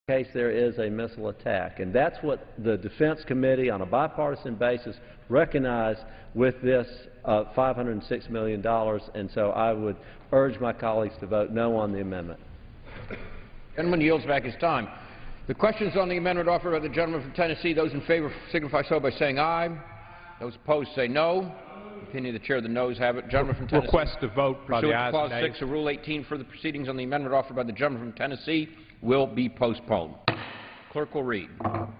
case there is a missile attack. And that's what the Defense Committee on a bipartisan basis recognized with this $506 million, and so I would urge my colleagues to vote no on the amendment. The gentleman yields back his time. The questions on the amendment offered by the gentleman from Tennessee, those in favor signify so by saying aye. Those opposed say no. Opinion of the chair, the noes have it. Gentleman from Tennessee. Request to vote by the ayes Clause and nays. 6 of Rule 18 for the proceedings on the amendment offered by the gentleman from Tennessee will be postponed. Clerk will read.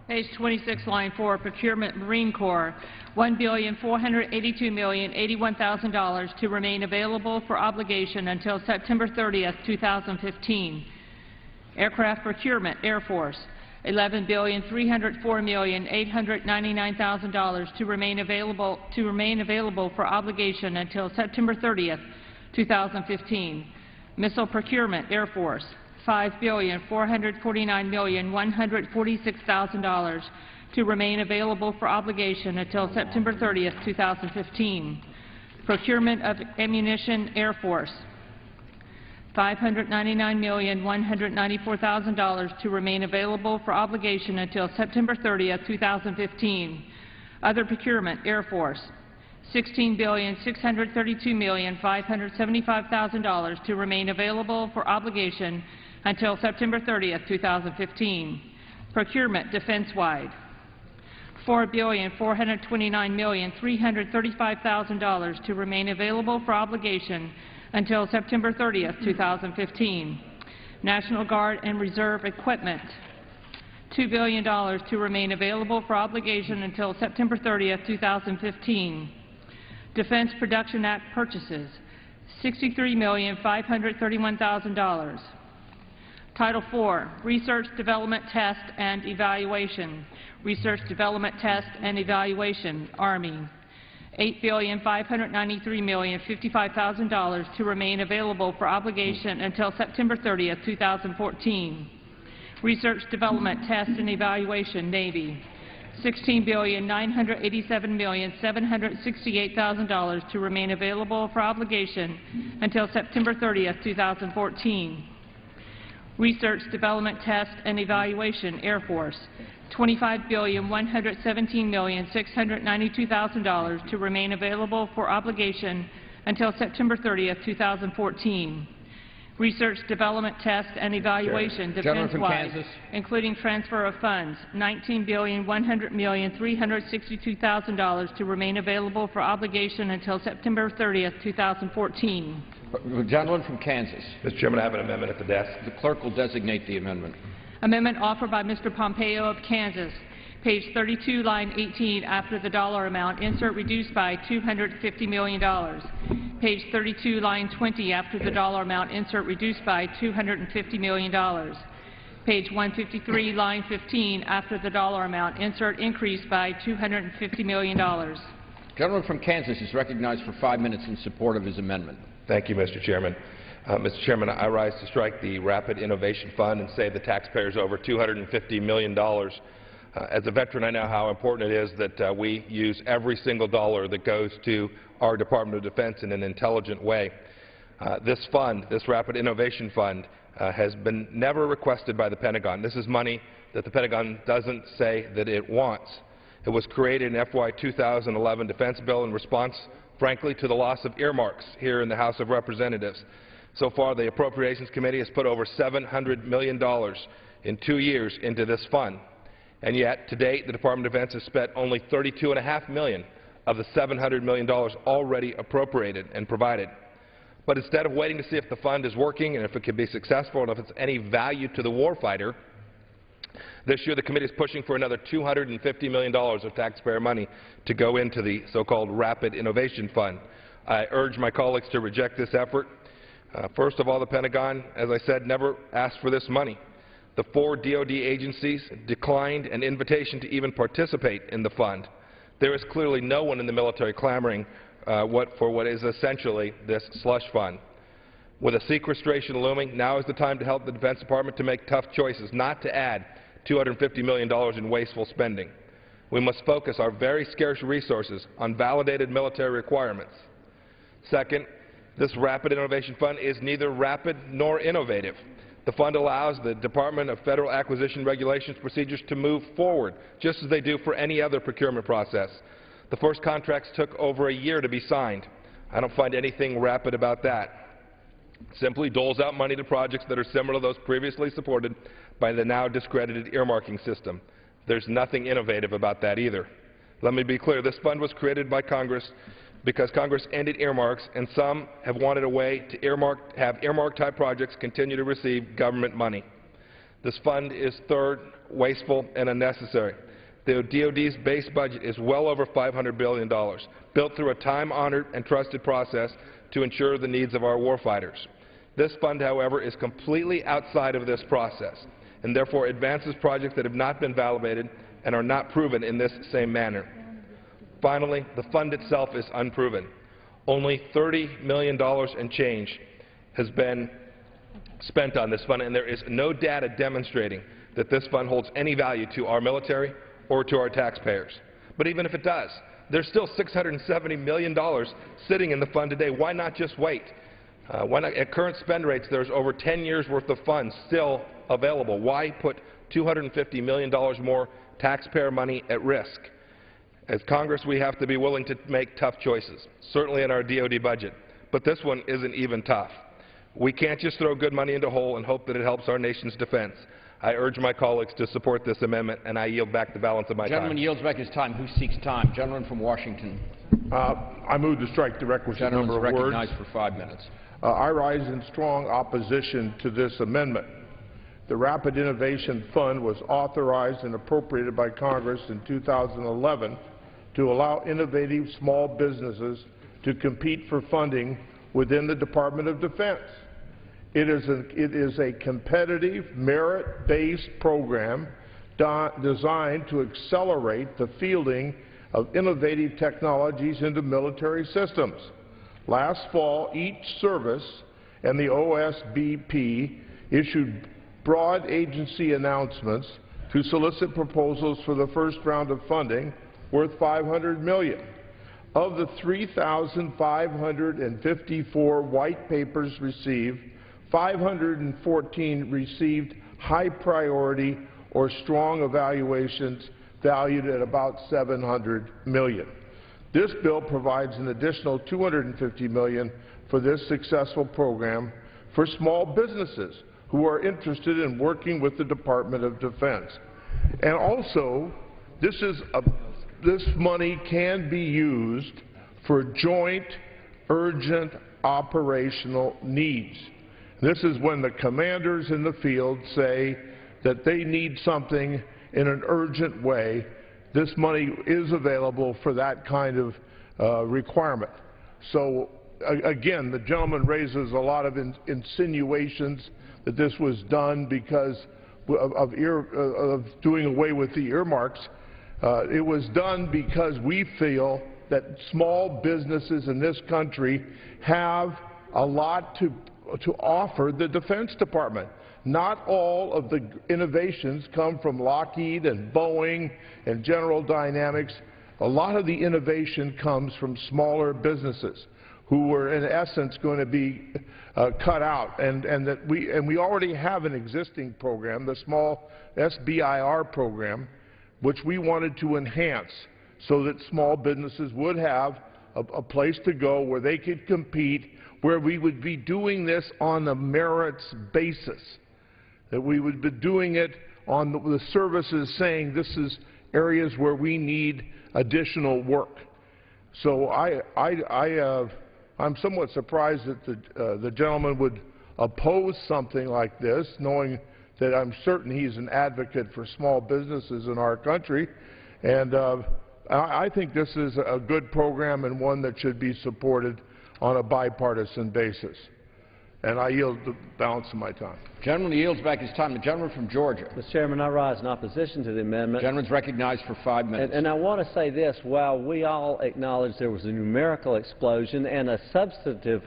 Page 26, line 4, Procurement Marine Corps, $1,482,081,000 to remain available for obligation until September 30th, 2015. Aircraft Procurement Air Force, $11,304,899,000 to remain available for obligation until September 30th, 2015. Missile Procurement Air Force, $5,449,146,000 to remain available for obligation until September 30th, 2015. Procurement of Ammunition Air Force, $599,194,000 to remain available for obligation until September 30th, 2015. Other Procurement Air Force, $16,632,575,000 to remain available for obligation until September 30th, 2015. Procurement Defense-wide, $4,429,335,000 to remain available for obligation until September 30th, 2015. National Guard and Reserve Equipment, $2 billion to remain available for obligation until September 30th, 2015. Defense Production Act purchases, $63,531,000. Title IV, Research, Development, Test, and Evaluation. Research, Development, Test, and Evaluation, Army, $8,593,055,000 to remain available for obligation until September 30th, 2014. Research, Development, Test, and Evaluation, Navy, $16,987,768,000 to remain available for obligation until September 30th, 2014. Research, Development, Test, and Evaluation, Air Force, $25,117,692,000 to remain available for obligation until September 30th, 2014. Research, Development, Test, and Evaluation, defense-wide, including transfer of funds, $19,100,362,000 to remain available for obligation until September 30th, 2014. The gentleman from Kansas. Mr. Chairman, I have an amendment at the desk. The clerk will designate the amendment. Amendment offered by Mr. Pompeo of Kansas. Page 32, line 18, after the dollar amount, insert reduced by $250 million. Page 32, line 20, after the dollar amount, insert reduced by $250 million. Page 153, line 15, after the dollar amount, insert increased by $250 million. The gentleman from Kansas is recognized for 5 minutes in support of his amendment. Thank you, Mr. Chairman. Mr. Chairman, I rise to strike the Rapid Innovation Fund and save the taxpayers over $250 million. As a veteran, I know how important it is that we use every single dollar that goes to our Department of Defense in an intelligent way. This fund, this Rapid Innovation Fund, has been never requested by the Pentagon. This is money that the Pentagon doesn't say that it wants. It was created in FY 2011 defense bill in response, frankly, to the loss of earmarks here in the House of Representatives. So far, the Appropriations Committee has put over $700 million in 2 years into this fund. And yet, to date, the Department of Defense has spent only $32.5 million of the $700 million already appropriated and provided. But instead of waiting to see if the fund is working and if it can be successful and if it's any value to the warfighter, this year the committee is pushing for another $250 million of taxpayer money to go into the so-called Rapid Innovation Fund. I urge my colleagues to reject this effort. First of all, the Pentagon, as I said, never asked for this money. The 4 DoD agencies declined an invitation to even participate in the fund. There is clearly no one in the military clamoring for what is essentially this slush fund. With a sequestration looming, now is the time to help the Defense Department to make tough choices, not to add $250 million in wasteful spending. We must focus our very scarce resources on validated military requirements. Second, this Rapid Innovation Fund is neither rapid nor innovative. The fund allows the Department of Federal Acquisition Regulations procedures to move forward, just as they do for any other procurement process. The first contracts took over a year to be signed. I don't find anything rapid about that. It simply doles out money to projects that are similar to those previously supported by the now discredited earmarking system. There's nothing innovative about that either. Let me be clear, this fund was created by Congress because Congress ended earmarks, and some have wanted a way to have earmark-type projects continue to receive government money. This fund is third, wasteful, and unnecessary. The DoD's base budget is well over $500 billion, built through a time-honored and trusted process to ensure the needs of our warfighters. This fund, however, is completely outside of this process, and therefore advances projects that have not been validated and are not proven in this same manner. Finally, the fund itself is unproven. Only $30 million and change has been spent on this fund, and there is no data demonstrating that this fund holds any value to our military or to our taxpayers. But even if it does, there's still $670 million sitting in the fund today. Why not just wait? At current spend rates, there's over 10 years' worth of funds still available. Why put $250 million more taxpayer money at risk? As Congress, we have to be willing to make tough choices, certainly in our DoD budget. But this one isn't even tough. We can't just throw good money into a hole and hope that it helps our nation's defense. I urge my colleagues to support this amendment, and I yield back the balance of my time. Gentleman yields back his time. Who seeks time? Gentleman from Washington. I move to strike the requisite Gentleman number is of words. recognized for 5 minutes. I rise in strong opposition to this amendment. The Rapid Innovation Fund was authorized and appropriated by Congress in 2011 to allow innovative small businesses to compete for funding within the Department of Defense. It is a competitive, merit-based program designed to accelerate the fielding of innovative technologies into military systems. Last fall, each service and the OSBP issued broad agency announcements to solicit proposals for the first round of funding worth $500 million. Of the 3,554 white papers received, 514 received high priority or strong evaluations valued at about $700 million. This bill provides an additional $250 million for this successful program for small businesses who are interested in working with the Department of Defense. And also, this money can be used for joint, urgent operational needs. This is when the commanders in the field say that they need something in an urgent way. This money is available for that kind of requirement. So, again, the gentleman raises a lot of insinuations that this was done because of doing away with the earmarks. It was done because we feel that small businesses in this country have a lot to offer the Defense Department. Not all of the innovations come from Lockheed and Boeing and General Dynamics. A lot of the innovation comes from smaller businesses who were in essence going to be cut out, and we already have an existing program, the small SBIR program, which we wanted to enhance so that small businesses would have a place to go where they could compete, where we would be doing this on a merits basis, that we would be doing it on the services saying this is areas where we need additional work. So I'm somewhat surprised that the gentleman would oppose something like this, knowing that I'm certain he's an advocate for small businesses in our country. And I think this is a good program and one that should be supported on a bipartisan basis. And I yield the balance of my time. Gentleman yields back his time. The gentleman from Georgia. Mr. Chairman, I rise in opposition to the amendment. Gentleman's recognized for 5 minutes. And I want to say this. While we all acknowledge there was a numerical explosion and a substantive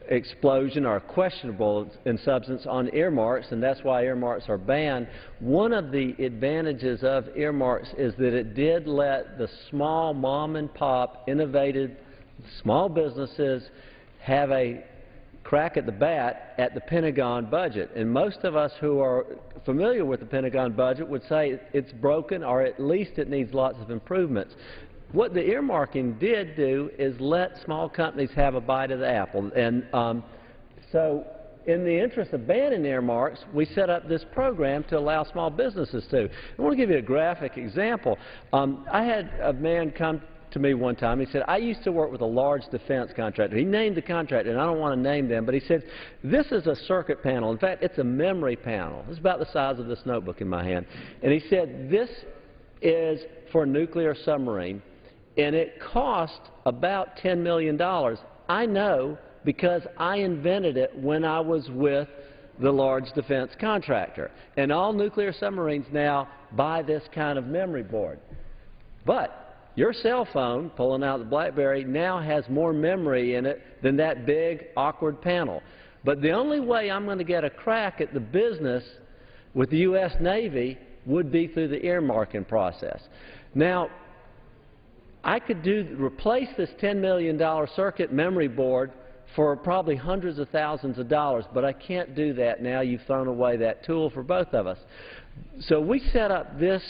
explosion or questionable in substance on earmarks, and that's why earmarks are banned, one of the advantages of earmarks is that it did let the small mom and pop innovative small businesses have a crack at the bat at the Pentagon budget. And most of us who are familiar with the Pentagon budget would say it's broken, or at least it needs lots of improvements. What the earmarking did do is let small companies have a bite of the apple. And so in the interest of banning earmarks, we set up this program to allow small businesses to. I want to give you a graphic example. I had a man come to me one time. He said, I used to work with a large defense contractor. He named the contractor, and I don't want to name them, but he said, this is a circuit panel. In fact, it's a memory panel. It's about the size of this notebook in my hand. And he said, this is for a nuclear submarine, and it cost about $10 million. I know because I invented it when I was with the large defense contractor. And all nuclear submarines now buy this kind of memory board. But your cell phone, pulling out the BlackBerry, now has more memory in it than that big, awkward panel. But the only way I'm going to get a crack at the business with the U.S. Navy would be through the earmarking process. Now, I could replace this $10 million circuit memory board for probably hundreds of thousands of dollars, but I can't do that now. You've thrown away that tool for both of us. So we set up this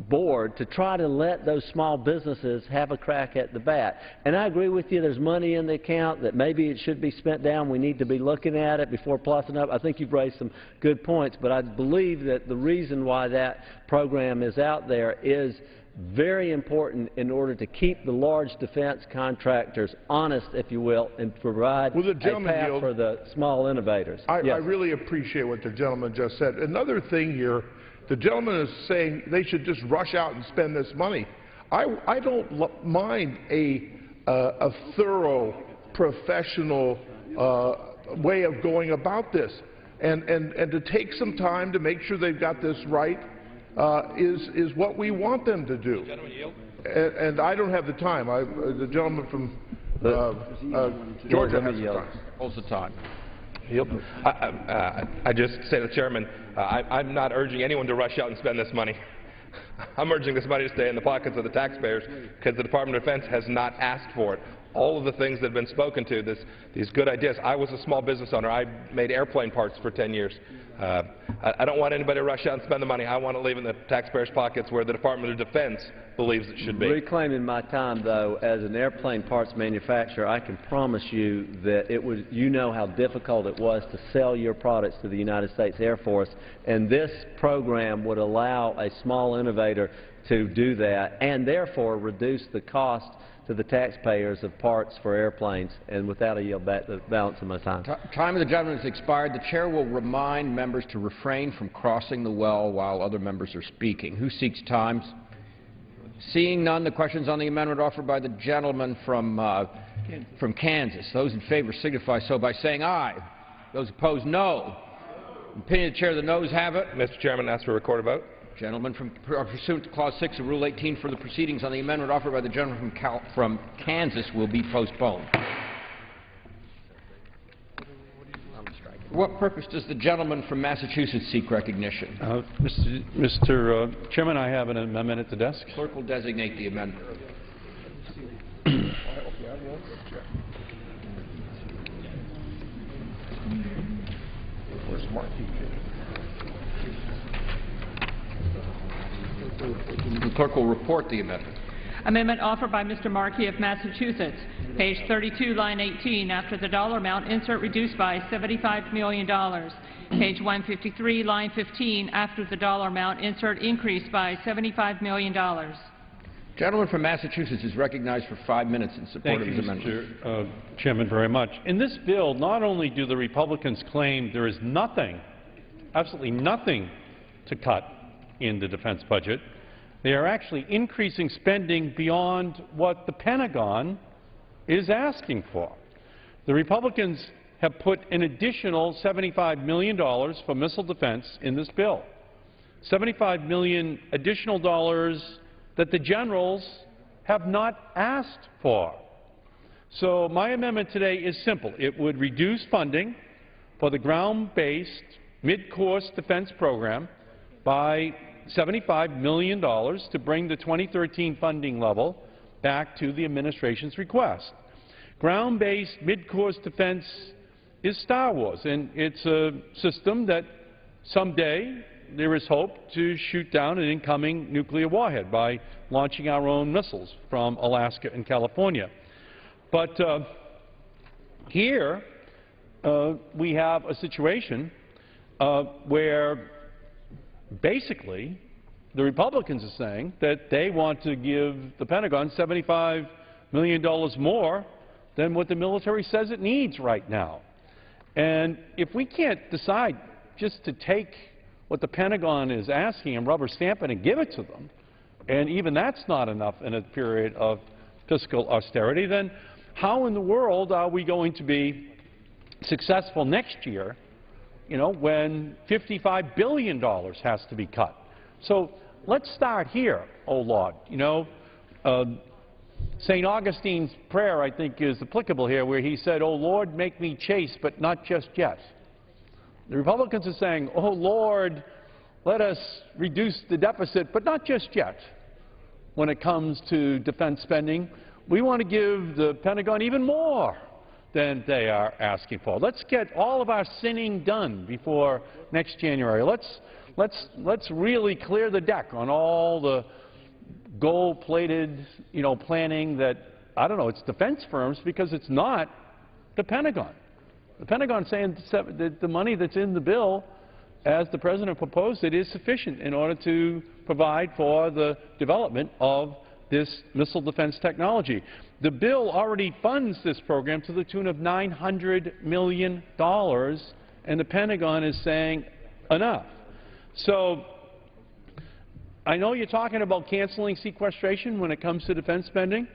board to try to let those small businesses have a crack at the bat. And I agree with you, there's money in the account that maybe it should be spent down. We need to be looking at it before plussing up. I think you've raised some good points, but I believe that the reason why that program is out there is very important in order to keep the large defense contractors honest, if you will, and provide a path for the small innovators. I really appreciate what the gentleman just said. Another thing here, the gentleman is saying they should just rush out and spend this money. I don't mind a thorough, professional way of going about this. And to take some time to make sure they've got this right is what we want them to do. And I don't have the time. The gentleman from Georgia has the time. Holds the time. Yep. I just say to the chairman, I'm not urging anyone to rush out and spend this money. I'm urging this money to stay in the pockets of the taxpayers because the Department of Defense has not asked for it. All of the things that have been spoken to, these good ideas. I was a small business owner. I made airplane parts for 10 years. I don't want anybody to rush out and spend the money. I want to leave it in the taxpayers' pockets where the Department of Defense believes it should be. Reclaiming my time, though, as an airplane parts manufacturer, I can promise you that you know how difficult it was to sell your products to the United States Air Force, and this program would allow a small innovator to do that and therefore reduce the cost to the taxpayers of parts for airplanes. And with that, I yield back the balance of my time. Time of the gentleman has expired. The chair will remind members to refrain from crossing the well while other members are speaking. Who seeks time? Seeing none, the questions on the amendment offered by the gentleman from Kansas. Those in favor signify so by saying aye. Those opposed, no. In opinion of the chair, the noes have it. Mr. Chairman, ask for a recorded vote. Gentleman pursuant to Clause 6 of Rule 18 for the proceedings on the amendment offered by the gentleman from Kansas will be postponed. For what purpose does the gentleman from Massachusetts seek recognition? Mr. Chairman, I have an amendment at the desk. Clerk will designate the amendment. The clerk will report the amendment. Amendment offered by Mr. Markey of Massachusetts. Page 32, line 18, after the dollar amount, insert reduced by $75 million. Page 153, line 15, after the dollar amount, insert increased by $75 million. Gentleman from Massachusetts is recognized for 5 minutes in support of his amendment. Thank you, Mr. Chairman, very much. In this bill, not only do the Republicans claim there is nothing, absolutely nothing, to cut in the defense budget, they are actually increasing spending beyond what the Pentagon is asking for. The Republicans have put an additional $75 million for missile defense in this bill. $75 million additional dollars that the generals have not asked for. So my amendment today is simple. It would reduce funding for the ground-based mid-course defense program by $75 million to bring the 2013 funding level back to the administration's request. Ground-based mid-course defense is Star Wars, and it's a system that someday there is hope to shoot down an incoming nuclear warhead by launching our own missiles from Alaska and California. But here we have a situation where basically the Republicans are saying that they want to give the Pentagon $75 million more than what the military says it needs right now. And if we can't decide just to take what the Pentagon is asking and rubber stamp it and give it to them, and even that's not enough in a period of fiscal austerity, then how in the world are we going to be successful next year, you know, when $55 billion has to be cut? So let's start here, oh Lord. You know, St. Augustine's prayer, I think, is applicable here, where he said, "Oh Lord, make me chaste, but not just yet." The Republicans are saying, "Oh Lord, let us reduce the deficit, but not just yet." When it comes to defense spending, we want to give the Pentagon even more than they are asking for. Let's get all of our sinning done before next January. Let's really clear the deck on all the gold-plated, you know, planning that, I don't know, it's defense firms, because it's not the Pentagon. The Pentagon saying that the money that's in the bill, as the President proposed it, is sufficient in order to provide for the development of this missile defense technology. The bill already funds this program to the tune of $900 million, and the Pentagon is saying enough. So I know you're talking about canceling sequestration when it comes to defense spending,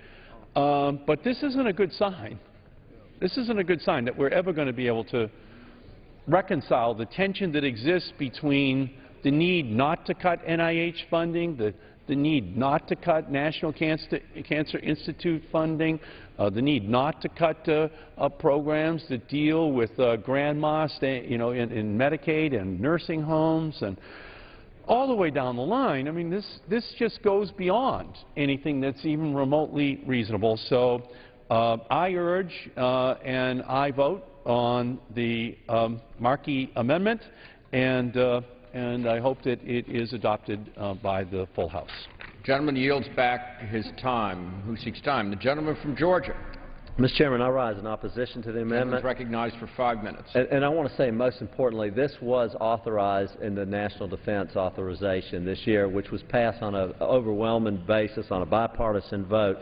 but this isn't a good sign. This isn't a good sign that we're ever going to be able to reconcile the tension that exists between the need not to cut NIH funding, the need not to cut National Cancer Institute funding, the need not to cut programs that deal with grandma, you know, in Medicaid and nursing homes, and all the way down the line. I mean, this just goes beyond anything that's even remotely reasonable. So I urge and I vote on the Markey amendment, and I hope that it is adopted by the full House. The gentleman yields back his time. Who seeks time? The gentleman from Georgia. Mr. Chairman, I rise in opposition to the amendment. Is recognized for 5 minutes. And I want to say, most importantly, this was authorized in the National Defense Authorization this year, which was passed on an overwhelming basis on a bipartisan vote.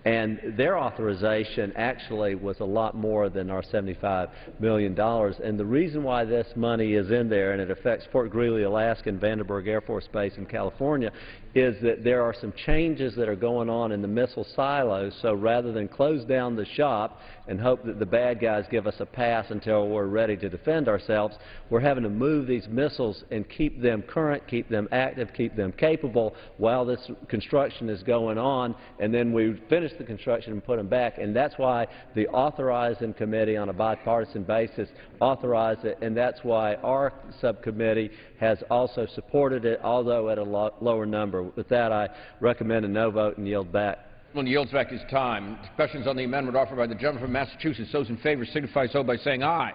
And their authorization actually was a lot more than our $75 million. And the reason why this money is in there, and it affects Fort Greely, Alaska, and Vandenberg Air Force Base in California, is that there are some changes that are going on in the missile silos. So rather than close down the shop and hope that the bad guys give us a pass until we're ready to defend ourselves, we're having to move these missiles and keep them current, keep them active, keep them capable while this construction is going on, and then we finish the construction and put them back. And that's why the authorizing committee on a bipartisan basis authorized it, and that's why our subcommittee has also supported it, although at a lower number. With that, I recommend a no vote and yield back. One yields back his time. Questions on the amendment offered by the gentleman from Massachusetts. Those in favor signify so by saying aye.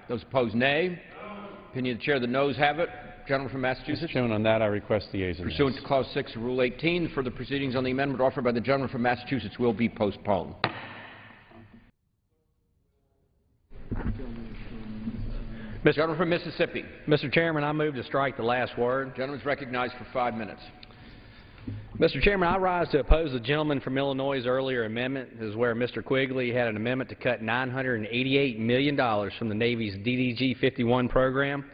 Those opposed, nay. Opinion of the chair, the noes have it. Gentleman from Massachusetts. Mr. Chairman, on that I request the ayes and Pursuant nays. to Clause 6 of Rule 18, further proceedings on the amendment offered by the gentleman from Massachusetts will be postponed. Gentleman from Mississippi. Mr. Chairman, I move to strike the last word. Gentleman is recognized for 5 minutes. Mr. Chairman, I rise to oppose the gentleman from Illinois' earlier amendment. This is where Mr. Quigley had an amendment to cut $988 million from the Navy's DDG-51 program.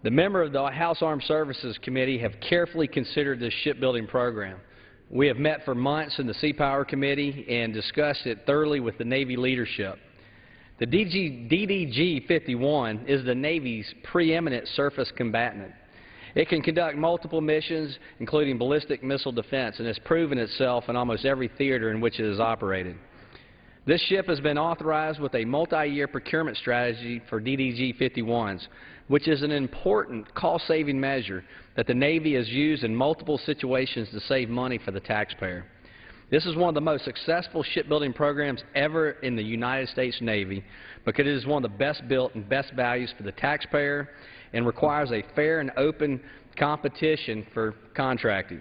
The member of the House Armed Services Committee have carefully considered this shipbuilding program. We have met for months in the Sea Power Committee and discussed it thoroughly with the Navy leadership. The DDG-51 is the Navy's preeminent surface combatant. It can conduct multiple missions, including ballistic missile defense, and has proven itself in almost every theater in which it has operated. This ship has been authorized with a multi-year procurement strategy for DDG-51s, which is an important cost-saving measure that the Navy has used in multiple situations to save money for the taxpayer. This is one of the most successful shipbuilding programs ever in the United States Navy because it is one of the best built and best values for the taxpayer and requires a fair and open competition for contracting.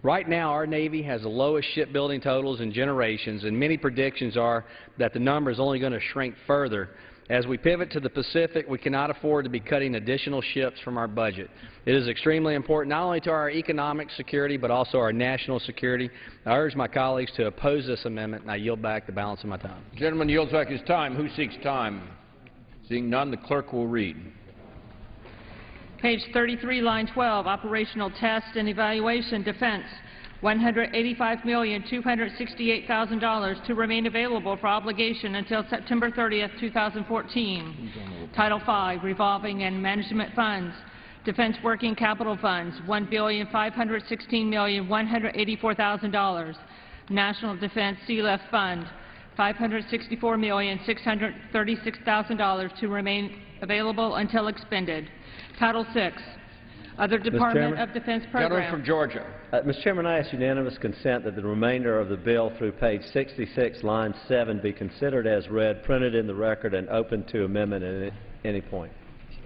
Right now, our Navy has the lowest shipbuilding totals in generations, and many predictions are that the number is only going to shrink further. As we pivot to the Pacific, we cannot afford to be cutting additional ships from our budget. It is extremely important not only to our economic security but also our national security. I urge my colleagues to oppose this amendment, and I yield back the balance of my time. The gentleman yields back his time. Who seeks time? Seeing none, the clerk will read. Page 33, line 12, operational test and evaluation, defense, $185,268,000 to remain available for obligation until September 30th, 2014. Title V, revolving and management funds, defense working capital funds, $1,516,184,000. National Defense SEALEF Fund, $564,636,000 to remain available until expended. Title VI, other Department of Defense Gentleman programs. from Georgia. Mr. Chairman, I ask unanimous consent that the remainder of the bill through page 66, line 7 be considered as read, printed in the record, and open to amendment at any point.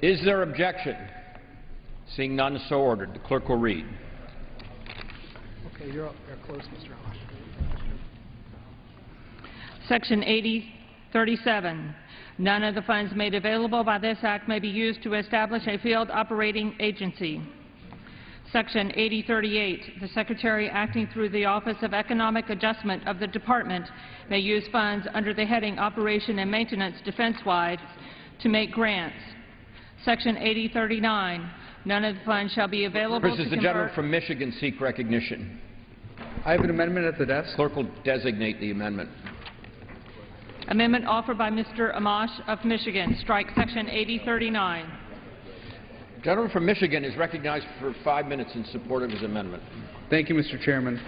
Is there objection? Seeing none, so ordered. The clerk will read. Okay, you're close, Mr. Amash. Section 8037. None of the funds made available by this Act may be used to establish a field operating agency. Section 8038. The Secretary acting through the Office of Economic Adjustment of the Department may use funds under the heading Operation and Maintenance Defense-wide to make grants. Section 8039. None of the funds shall be available This is the gentleman from Michigan seek recognition. I have an amendment at the desk. Clerk will designate the amendment. Amendment offered by Mr. Amash of Michigan. Strike Section 8039. The gentleman from Michigan is recognized for 5 minutes in support of his amendment. Thank you, Mr. Chairman.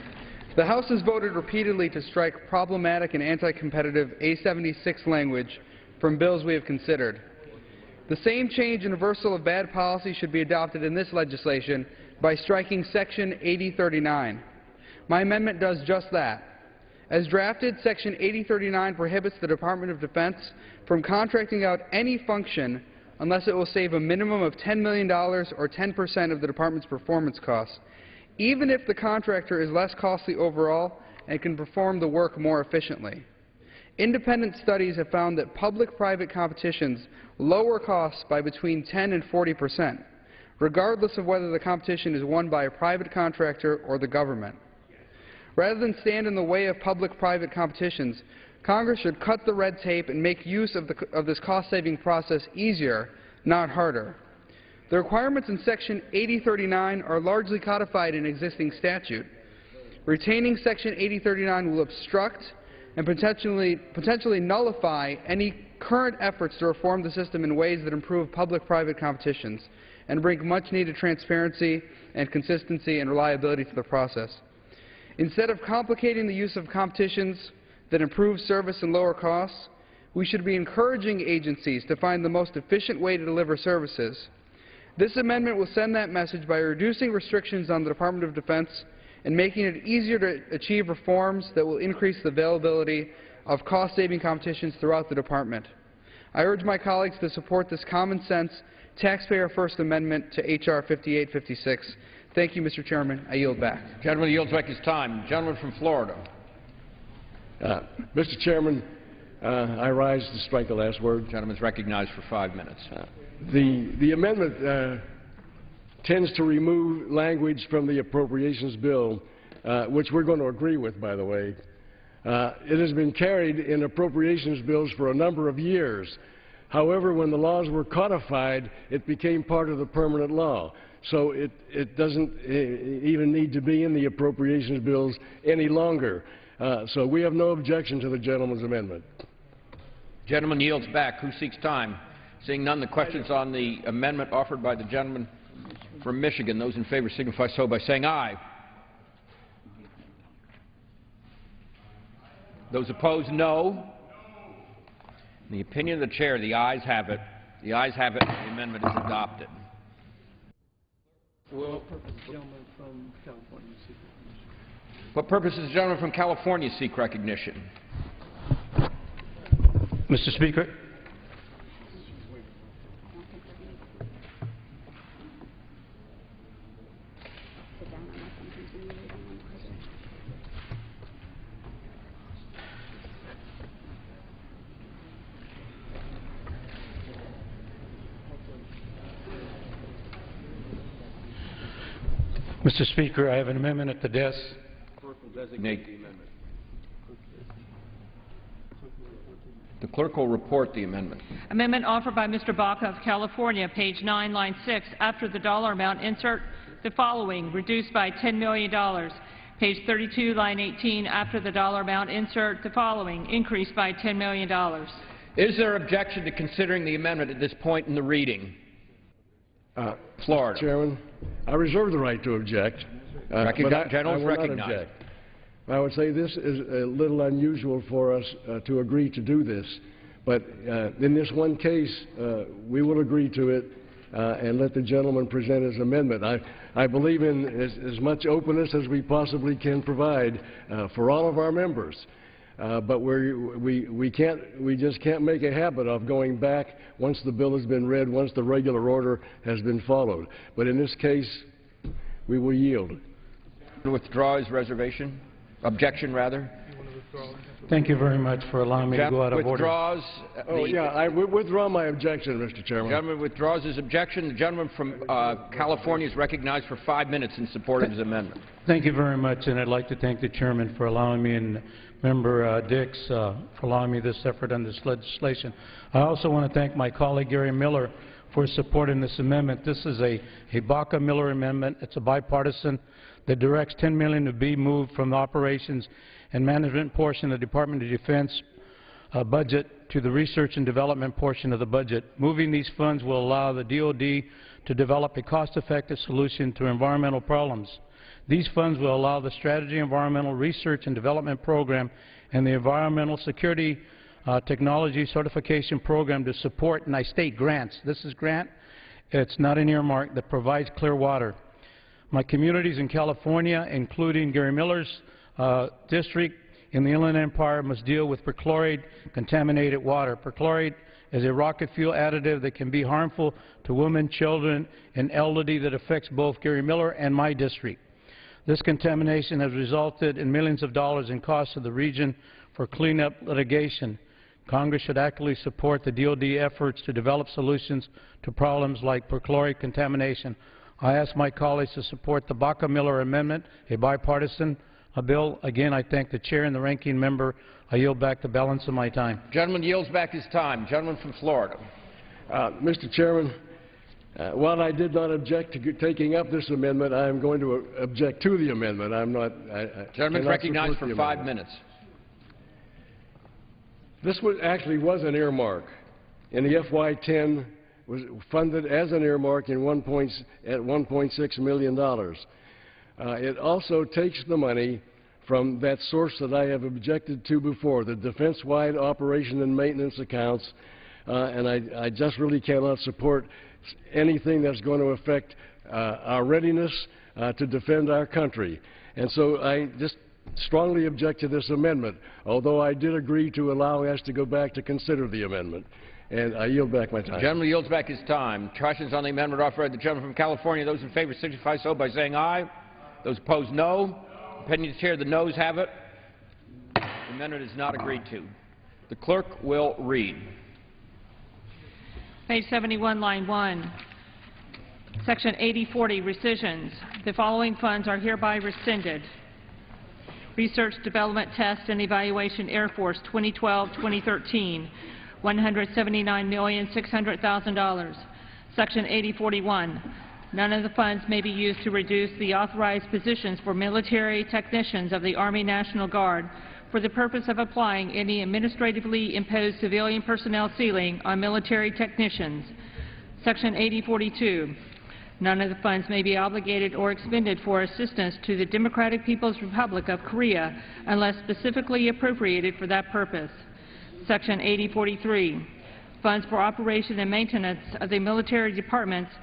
The House has voted repeatedly to strike problematic and anti-competitive A76 language from bills we have considered. The same change and reversal of bad policy should be adopted in this legislation by striking Section 8039. My amendment does just that. As drafted, Section 8039 prohibits the Department of Defense from contracting out any function unless it will save a minimum of $10 million or 10% of the Department's performance costs, even if the contractor is less costly overall and can perform the work more efficiently. Independent studies have found that public-private competitions lower costs by between 10 and 40%, regardless of whether the competition is won by a private contractor or the government. Rather than stand in the way of public-private competitions, Congress should cut the red tape and make use of this cost-saving process easier, not harder. The requirements in Section 8039 are largely codified in existing statute. Retaining Section 8039 will obstruct and potentially nullify any current efforts to reform the system in ways that improve public-private competitions and bring much-needed transparency and consistency and reliability to the process. Instead of complicating the use of competitions that improve service and lower costs, we should be encouraging agencies to find the most efficient way to deliver services. This amendment will send that message by reducing restrictions on the Department of Defense and making it easier to achieve reforms that will increase the availability of cost-saving competitions throughout the Department. I urge my colleagues to support this common-sense, taxpayer-first amendment to H.R. 5856. Thank you, Mr. Chairman. I yield back. Gentleman yields back his time. Gentleman from Florida. Mr. Chairman, I rise to strike the last word. Gentleman is recognized for 5 minutes. The amendment tends to remove language from the appropriations bill, which we're going to agree with, by the way. It has been carried in appropriations bills for a number of years. However, when the laws were codified, it became part of the permanent law. So it doesn't even need to be in the appropriations bills any longer. So we have no objection to the gentleman's amendment. Gentleman yields back. Who seeks time? Seeing none, the questions on the amendment offered by the gentleman from Michigan. Those in favor signify so by saying aye. Those opposed, no. In the opinion of the chair, the ayes have it. The ayes have it. The amendment is adopted. What purpose does the gentleman from California seek recognition? Mr. Speaker, Mr. Speaker, I have an amendment at the desk. Nate. The clerk will report the amendment. Amendment offered by Mr. Baca of California, page 9, line 6. After the dollar amount, insert the following, reduced by $10 million. Page 32, line 18. After the dollar amount, insert the following, increased by $10 million. Is there objection to considering the amendment at this point in the reading? Florida. Chairman, I reserve the right to object. Gentleman is recognized. I would say this is a little unusual for us to agree to do this, but in this one case, we will agree to it and let the gentleman present his amendment. I believe in as much openness as we possibly can provide for all of our members. But we just can't make a habit of going back once the bill has been read, once the regular order has been followed. But in this case, we will yield. Withdraw his reservation? Objection, rather? Thank you very much for allowing me to go out of order. Withdraws. I withdraw my objection, Mr. Chairman. The gentleman withdraws his objection. The gentleman from California is recognized for 5 minutes in support of his amendment. Thank you very much, and I'd like to thank the chairman for allowing me and Member Dix for allowing me this effort on this legislation. I also want to thank my colleague Gary Miller for supporting this amendment. This is a Baca-Miller amendment. It's a bipartisan that directs $10 million to be moved from the operations and management portion of the Department of Defense budget to the research and development portion of the budget. Moving these funds will allow the DoD to develop a cost-effective solution to environmental problems. These funds will allow the Strategy Environmental Research and Development Program and the Environmental Security Technology Certification Program to support, and I state grants. This is grant. It's not an earmark that provides clear water. My communities in California, including Gary Miller's district in the Inland Empire, must deal with perchlorate contaminated water. Perchlorate is a rocket fuel additive that can be harmful to women, children, and elderly that affects both Gary Miller and my district. This contamination has resulted in millions of dollars in costs to the region for cleanup litigation. Congress should actively support the DoD efforts to develop solutions to problems like perchlorate contamination. I ask my colleagues to support the Baca-Miller amendment, a bipartisan bill. Again, I thank the chair and the ranking member. I yield back the balance of my time. Gentleman yields back his time. Gentleman from Florida. Mr. Chairman, while I did not object to taking up this amendment, I am going to object to the amendment. I'm not. Gentleman recognized for 5 minutes. This actually was an earmark. In the FY10, was funded as an earmark at $1.6 million. It also takes the money from that source that I have objected to before, the defense-wide operation and maintenance accounts, and I just really cannot support anything that's going to affect our readiness to defend our country. And so I just strongly object to this amendment, although I did agree to allow us to go back to consider the amendment. And I yield back my time. The gentleman yields back his time. Questions on the amendment offered by the gentleman from California. Those in favor signify so by saying aye. Those opposed, no. Opinion of the chair, the noes have it. The amendment is not agreed to. The clerk will read. Page 71, line 1. Section 8040, rescissions. The following funds are hereby rescinded. Research, Development, Test, and Evaluation Air Force 2012-2013. $179,600,000. Section 8041. None of the funds may be used to reduce the authorized positions for military technicians of the Army National Guard for the purpose of applying any administratively imposed civilian personnel ceiling on military technicians. Section 8042. None of the funds may be obligated or expended for assistance to the Democratic People's Republic of Korea unless specifically appropriated for that purpose. Section 8043. Funds for operation and maintenance of the military departments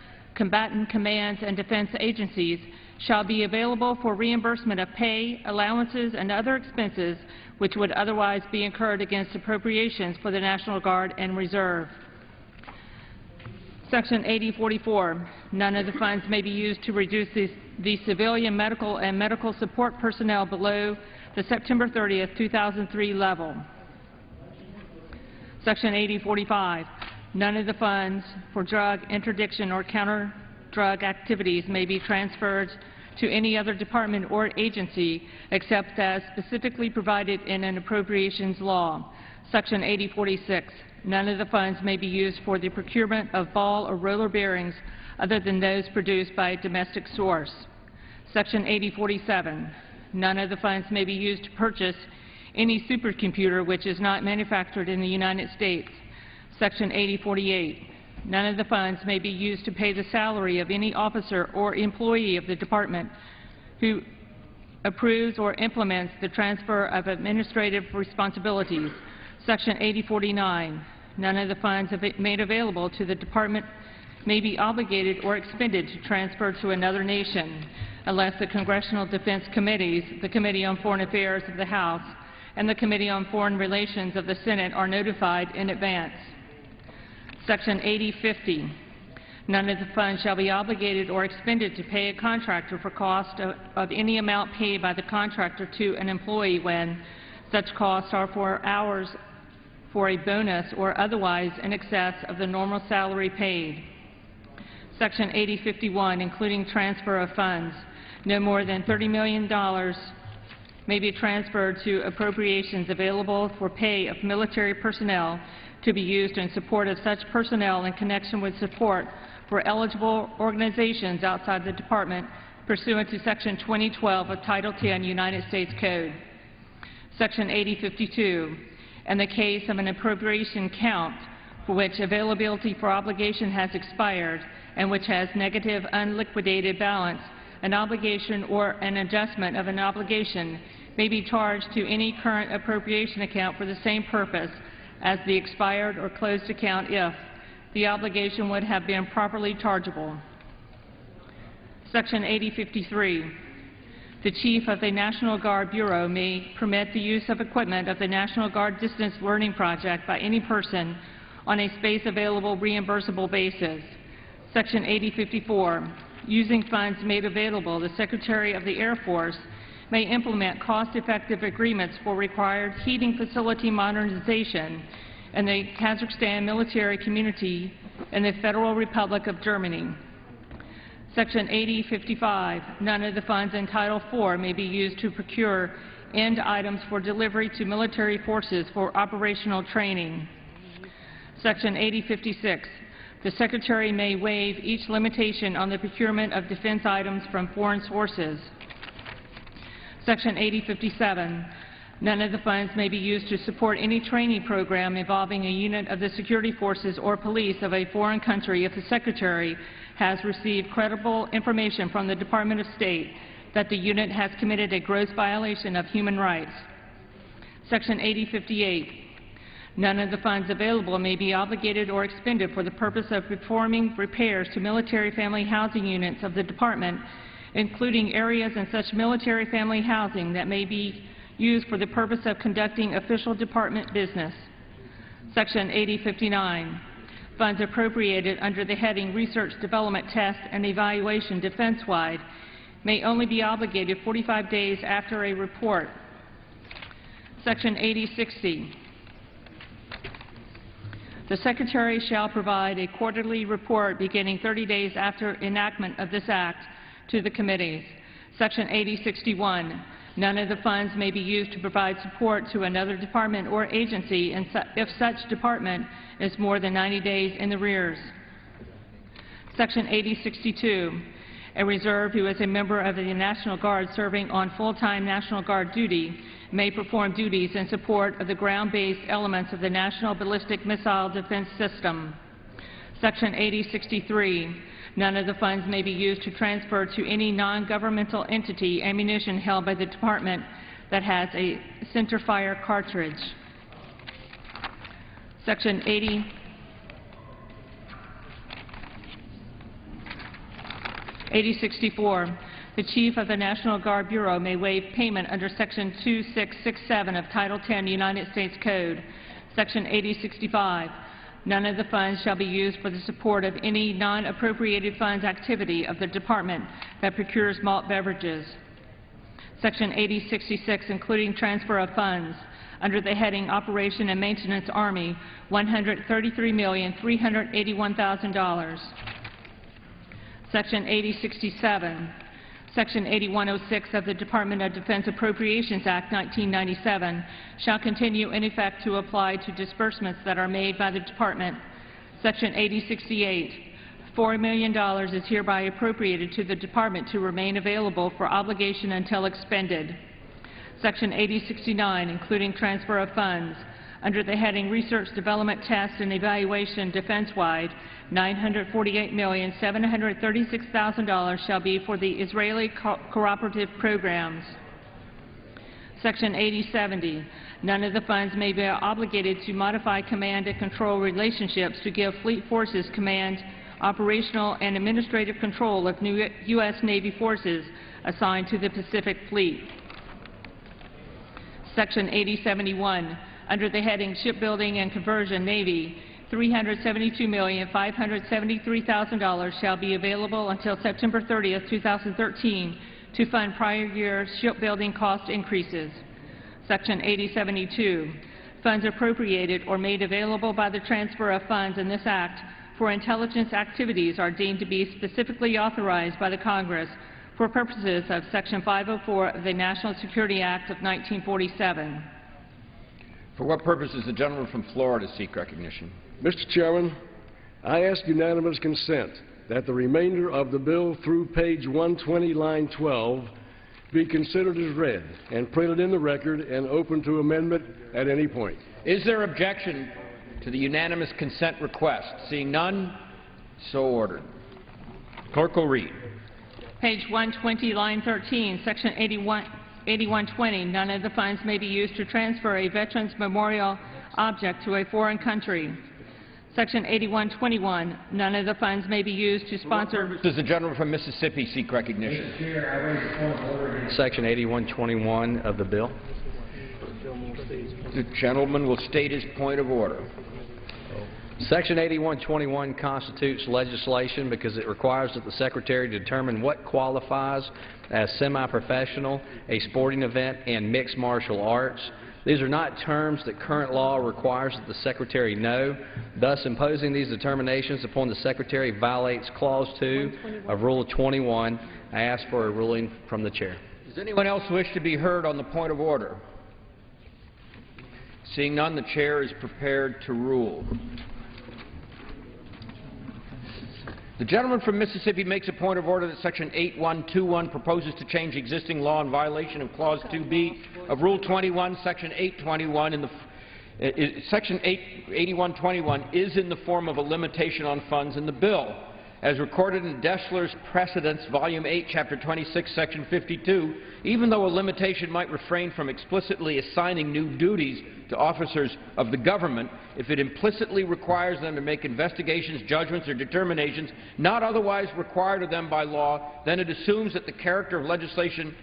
combatant commands and defense agencies shall be available for reimbursement of pay, allowances, and other expenses which would otherwise be incurred against appropriations for the National Guard and Reserve. Section 8044, none of the funds may be used to reduce the civilian medical and medical support personnel below the September 30th, 2003 level. Section 8045, none of the funds for drug interdiction or counter-drug activities may be transferred to any other department or agency except as specifically provided in an appropriations law. Section 8046, none of the funds may be used for the procurement of ball or roller bearings other than those produced by a domestic source. Section 8047, none of the funds may be used to purchase any supercomputer which is not manufactured in the United States. Section 8048, none of the funds may be used to pay the salary of any officer or employee of the department who approves or implements the transfer of administrative responsibilities. Section 8049, none of the funds made available to the department may be obligated or expended to transfer to another nation unless the Congressional Defense Committees, the Committee on Foreign Affairs of the House, and the Committee on Foreign Relations of the Senate are notified in advance. Section 8050, none of the funds shall be obligated or expended to pay a contractor for cost of any amount paid by the contractor to an employee when such costs are for hours for a bonus or otherwise in excess of the normal salary paid. Section 8051, including transfer of funds, no more than $30 million may be transferred to appropriations available for pay of military personnel to be used in support of such personnel in connection with support for eligible organizations outside the Department pursuant to Section 2012 of Title 10 United States Code. Section 8052, in the case of an appropriation count for which availability for obligation has expired and which has negative unliquidated balance, an obligation or an adjustment of an obligation may be charged to any current appropriation account for the same purpose as the expired or closed account if the obligation would have been properly chargeable. Section 8053, the Chief of the National Guard Bureau may permit the use of equipment of the National Guard Distance Learning Project by any person on a space available reimbursable basis. Section 8054, using funds made available, the Secretary of the Air Force may implement cost-effective agreements for required heating facility modernization in the Kazakhstan military community in the Federal Republic of Germany. Section 8055, none of the funds in Title IV may be used to procure end items for delivery to military forces for operational training. Section 8056, the Secretary may waive each limitation on the procurement of defense items from foreign sources. Section 8057, none of the funds may be used to support any training program involving a unit of the security forces or police of a foreign country if the Secretary has received credible information from the Department of State that the unit has committed a gross violation of human rights. Section 8058, none of the funds available may be obligated or expended for the purpose of performing repairs to military family housing units of the Department, including areas in such military family housing that may be used for the purpose of conducting official Department business. Section 8059, funds appropriated under the heading Research, Development, Test, and Evaluation defense-wide may only be obligated 45 days after a report. Section 8060, the Secretary shall provide a quarterly report beginning 30 days after enactment of this Act to the committees. Section 8061, none of the funds may be used to provide support to another department or agency if such department is more than 90 days in the rears. Section 8062, a reserve who is a member of the National Guard serving on full-time National Guard duty may perform duties in support of the ground-based elements of the National Ballistic Missile Defense System. Section 8063, none of the funds may be used to transfer to any non-governmental entity ammunition held by the Department that has a centerfire cartridge. Section 8064, the Chief of the National Guard Bureau may waive payment under Section 2667 of Title 10 United States Code. Section 8065, none of the funds shall be used for the support of any non-appropriated funds activity of the Department that procures malt beverages. Section 8066, including transfer of funds, under the heading Operation and Maintenance Army, $133,381,000. Section 8067, Section 8106 of the Department of Defense Appropriations Act 1997 shall continue in effect to apply to disbursements that are made by the Department. Section 8068, $4 million is hereby appropriated to the Department to remain available for obligation until expended. Section 8069, including transfer of funds, under the heading Research, Development, Test, and Evaluation Defense-wide, $948,736,000 shall be for the Israeli cooperative programs. Section 8070, none of the funds may be obligated to modify command and control relationships to give Fleet Forces command, operational, and administrative control of new U.S. Navy forces assigned to the Pacific Fleet. Section 8071, under the heading Shipbuilding and Conversion, Navy, $372,573,000 shall be available until September 30, 2013 to fund prior year shipbuilding cost increases. Section 8072, funds appropriated or made available by the transfer of funds in this Act for intelligence activities are deemed to be specifically authorized by the Congress for purposes of Section 504 of the National Security Act of 1947. For what purpose does the gentleman from Florida seek recognition? Mr. Chairman, I ask unanimous consent that the remainder of the bill through page 120, line 12, be considered as read and printed in the record and open to amendment at any point. Is there objection to the unanimous consent request? Seeing none, so ordered. Clerk will read. Page 120, line 13, Section 8120, none of the funds may be used to transfer a veteran's memorial object to a foreign country. Section 8121, none of the funds may be used to sponsor... Does the gentleman from Mississippi seek recognition? Mr. Chair, I raise a point of order. Section 8121 of the bill. The gentleman will state his point of order. Section 8121 constitutes legislation because it requires that the Secretary determine what qualifies as semi-professional, a sporting event, and mixed martial arts. These are not terms that current law requires that the Secretary know. Thus, imposing these determinations upon the Secretary violates Clause 2 of Rule 21. I ask for a ruling from the Chair. Does anyone else wish to be heard on the point of order? Seeing none, the Chair is prepared to rule. The gentleman from Mississippi makes a point of order that Section 8121 proposes to change existing law in violation of Clause 2B of Rule 21, Section 821. Section 8121 is in the form of a limitation on funds in the bill. As recorded in Deshler's Precedents, Volume 8, Chapter 26, Section 52, even though a limitation might refrain from explicitly assigning new duties to officers of the government, if it implicitly requires them to make investigations, judgments, or determinations not otherwise required of them by law, then it assumes that the character of legislation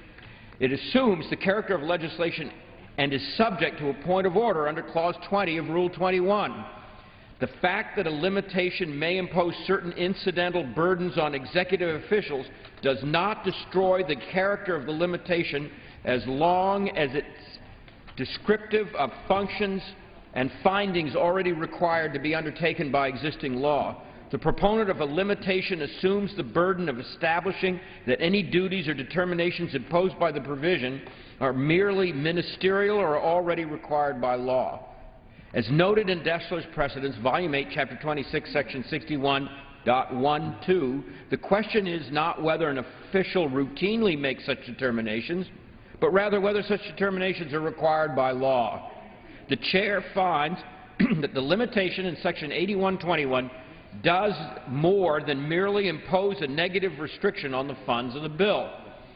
and is subject to a point of order under Clause 20 of Rule 21. The fact that a limitation may impose certain incidental burdens on executive officials does not destroy the character of the limitation as long as it's descriptive of functions and findings already required to be undertaken by existing law. The proponent of a limitation assumes the burden of establishing that any duties or determinations imposed by the provision are merely ministerial or already required by law. As noted in Deshler's Precedents, Volume 8, Chapter 26, Section 61.12, the question is not whether an official routinely makes such determinations, but rather whether such determinations are required by law. The Chair finds that the limitation in Section 8121 does more than merely impose a negative restriction on the funds of the bill.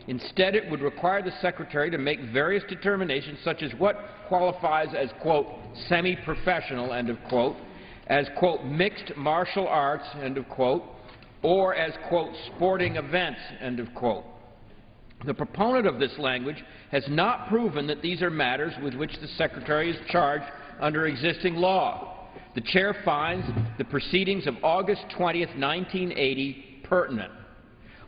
Instead, it would require the Secretary to make various determinations such as what qualifies as, quote, semi-professional, end of quote, as, quote, mixed martial arts, end of quote, or as, quote, sporting events, end of quote. The proponent of this language has not proven that these are matters with which the Secretary is charged under existing law. The Chair finds the proceedings of August 20th, 1980 pertinent.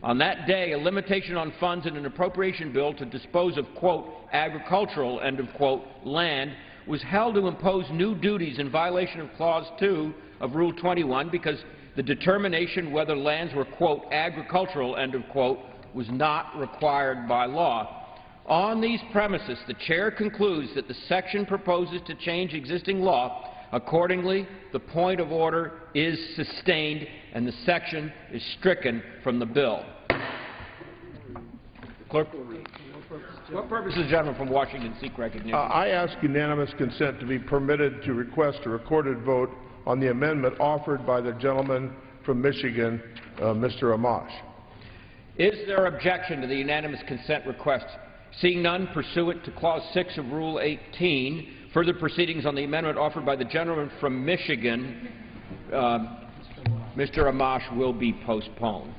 On that day, a limitation on funds in an appropriation bill to dispose of, quote, agricultural, end of quote, land was held to impose new duties in violation of Clause 2 of Rule 21 because the determination whether lands were, quote, agricultural, end of quote, was not required by law. On these premises, the Chair concludes that the section proposes to change existing law. Accordingly, the point of order is sustained and the section is stricken from the bill. Clerk, what purpose does the gentleman from Washington seek recognition? I ask unanimous consent to be permitted to request a recorded vote on the amendment offered by the gentleman from Michigan, Mr. Amash. Is there objection to the unanimous consent request? Seeing none, pursuant to Clause 6 of Rule 18, further proceedings on the amendment offered by the gentleman from Michigan, Mr. Amash, will be postponed.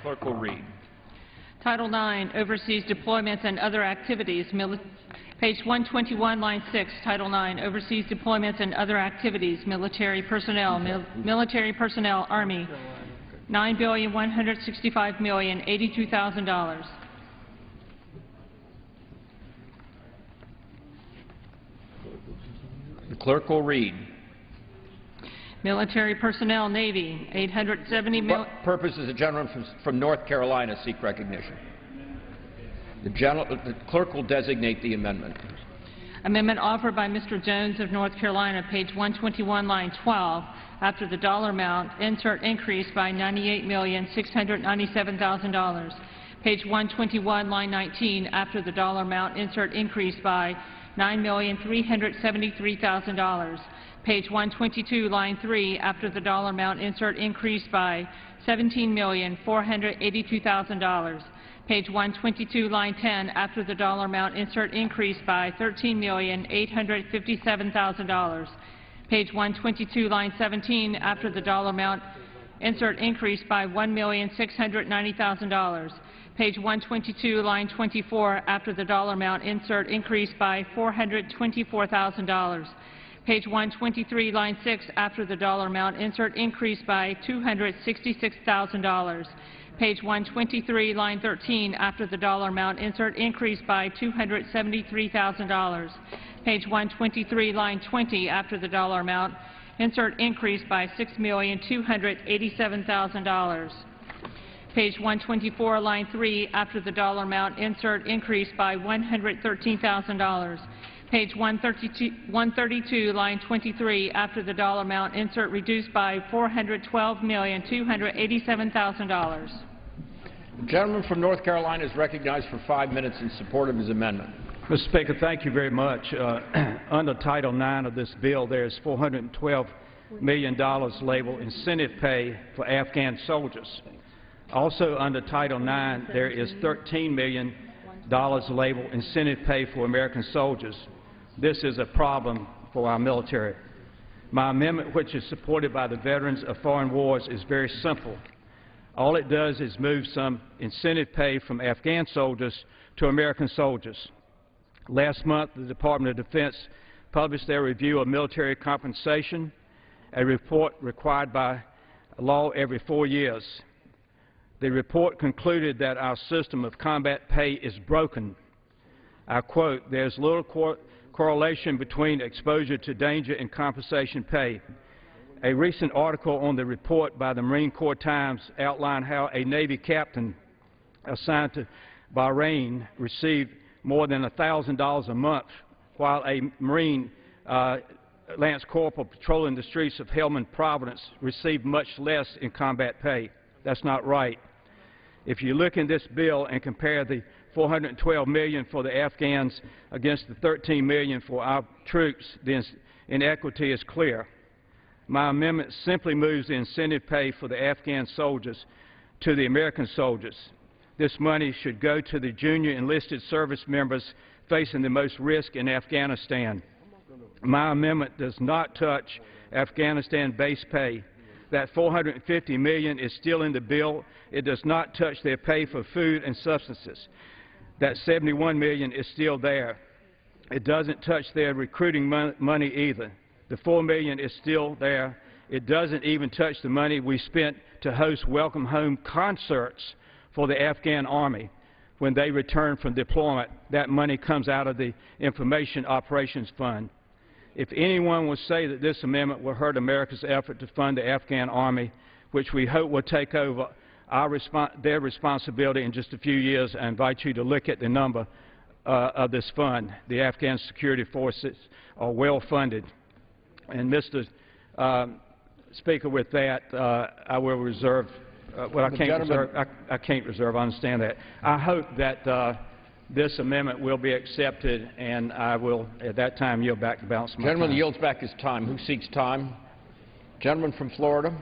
Clerk will read. Title IX, Overseas Deployments and Other Activities, page 121, line 6, Title IX, Overseas Deployments and Other Activities, Military Personnel, Military Personnel, Army, $9,165,082,000. The clerk will read. Military Personnel, Navy, $870 million. What purpose does the gentleman from North Carolina seek recognition? The clerk will designate the amendment. Amendment offered by Mr. Jones of North Carolina, page 121, line 12. After the dollar amount, insert increase by $98,697,000. Page 121, line 19. After the dollar amount, insert increase by $9,373,000. Page 122, line 3, after the dollar amount, insert increase by $17,482,000. Page 122, line 10, after the dollar amount, insert increase by $13,857,000. Page 122, line 17, after the dollar amount, insert increase by $1,690,000. Page 122, line 24, after the dollar amount, insert increase by $424,000. Page 123, line 6, after the dollar amount, insert increase by $266,000. Page 123, line 13, after the dollar amount, insert increase by $273,000. Page 123, line 20, after the dollar amount, insert increase by $6,287,000. Page 124, line 3, after the dollar amount, insert increase by $113,000. Page 132, line 23, after the dollar amount, insert reduced by $412,287,000. The gentleman from North Carolina is recognized for 5 minutes in support of his amendment. Mr. Speaker, thank you very much. Under Title IX of this bill, there is $412 million labeled incentive pay for Afghan soldiers. Also under Title IX, there is $13 million labeled incentive pay for American soldiers. This is a problem for our military. My amendment, which is supported by the veterans of foreign wars, is very simple. All it does is move some incentive pay from Afghan soldiers to American soldiers. Last month, the Department of Defense published their review of military compensation, a report required by law every 4 years. The report concluded that our system of combat pay is broken. I quote, "There's little correlation between exposure to danger and compensation pay." A recent article on the report by the Marine Corps Times outlined how a Navy captain assigned to Bahrain received more than $1,000 a month, while a Marine Lance Corporal patrolling the streets of Helmand Province received much less in combat pay. That's not right. If you look in this bill and compare the $412 million for the Afghans against the $13 million for our troops, the inequity is clear. My amendment simply moves the incentive pay for the Afghan soldiers to the American soldiers. This money should go to the junior enlisted service members facing the most risk in Afghanistan. My amendment does not touch Afghanistan base pay. that $450 million is still in the bill. It does not touch their pay for food and substances. That $71 million is still there. It doesn't touch their recruiting money either. The $4 million is still there. It doesn't even touch the money we spent to host Welcome Home concerts for the Afghan Army when they return from deployment. That money comes out of the Information Operations Fund. If anyone will say that this amendment will hurt America's effort to fund the Afghan Army, which we hope will take over their responsibility in just a few years, I invite you to look at the number of this fund. The Afghan security forces are well funded. And Mr. Speaker, with that, I will reserve. Well, I can't reserve. I understand that. I hope that this amendment will be accepted, and I will, at that time, yield back the balance of my Gentleman time. yields back his time. Who seeks time? Gentleman from Florida.